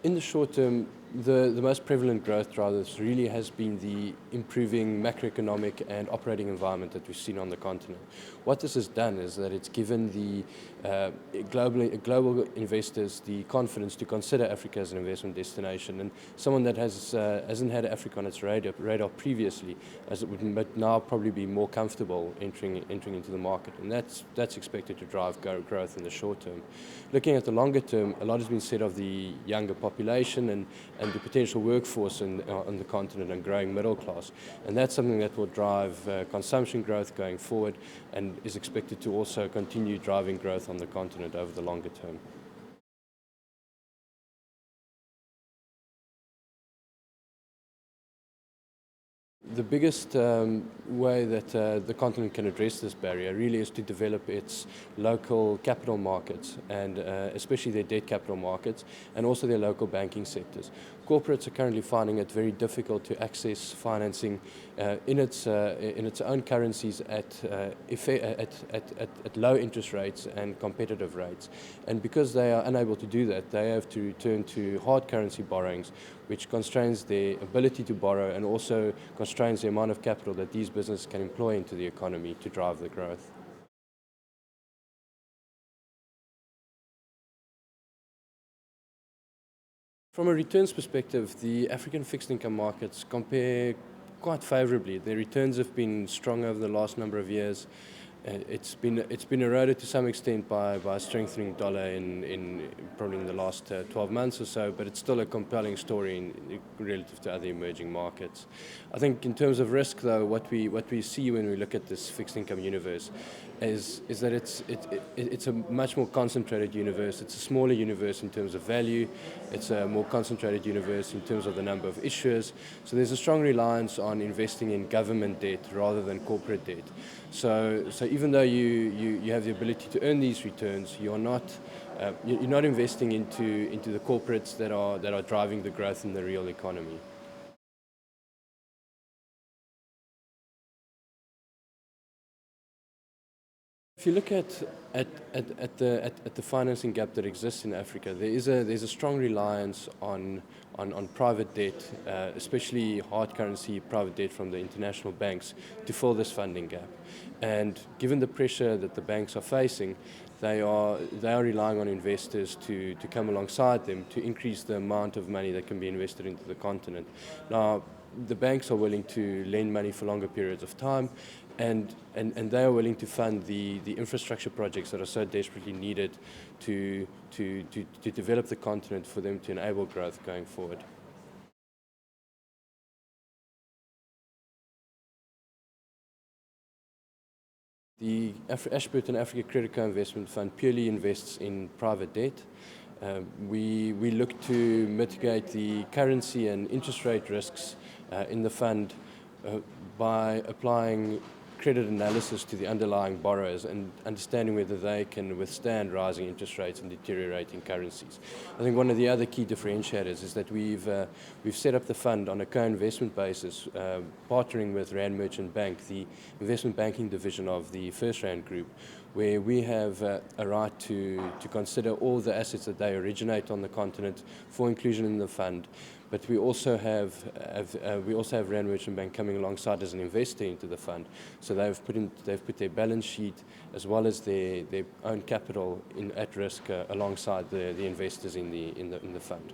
In the short term, the most prevalent growth drivers really has been the improving macroeconomic and operating environment that we've seen on the continent. What this has done is that it's given the global investors the confidence to consider Africa as an investment destination, and someone that hasn't had Africa on its radar previously, as it would now probably be more comfortable entering into the market, and that's expected to drive growth in the short term. Looking at the longer term, a lot has been said of the younger population and the potential workforce on the continent and growing middle class. And that's something that will drive consumption growth going forward and is expected to also continue driving growth on the continent over the longer term. The biggest way that the continent can address this barrier really is to develop its local capital markets, and especially their debt capital markets, and also their local banking sectors. Corporates are currently finding it very difficult to access financing in its own currencies at low interest rates and competitive rates. And because they are unable to do that, they have to turn to hard currency borrowings, which constrains their ability to borrow and also constrains the amount of capital that these businesses can employ into the economy to drive the growth. From a returns perspective, the African fixed income markets compare quite favorably. Their returns have been strong over the last number of years. It's been eroded to some extent by a strengthening dollar in probably in the last 12 months or so, but it's still a compelling story relative to other emerging markets. I think in terms of risk, though, what we see when we look at this fixed income universe is that it's a much more concentrated universe. It's a smaller universe in terms of value. It's a more concentrated universe in terms of the number of issuers. So there's a strong reliance on investing in government debt rather than corporate debt. So even though you have the ability to earn these returns, you're not investing into the corporates that are driving the growth in the real economy. If you look at the financing gap that exists in Africa, there's a strong reliance on private debt, especially hard currency private debt from the international banks, to fill this funding gap. And given the pressure that the banks are facing, they are relying on investors to come alongside them to increase the amount of money that can be invested into the continent. Now, the banks are willing to lend money for longer periods of time, and they are willing to fund the infrastructure projects that are so desperately needed to develop the continent for them to enable growth going forward. The Ashburton Africa Credit Co-Investment Fund purely invests in private debt. We look to mitigate the currency and interest rate risks in the fund by applying credit analysis to the underlying borrowers and understanding whether they can withstand rising interest rates and deteriorating currencies. I think one of the other key differentiators is that we've set up the fund on a co-investment basis, partnering with Rand Merchant Bank, the investment banking division of the First Rand Group, where we have a right to consider all the assets that they originate on the continent for inclusion in the fund. But we also have Rand Merchant Bank coming alongside as an investor into the fund. So they've put their balance sheet as well as their own capital at risk alongside the investors in the fund.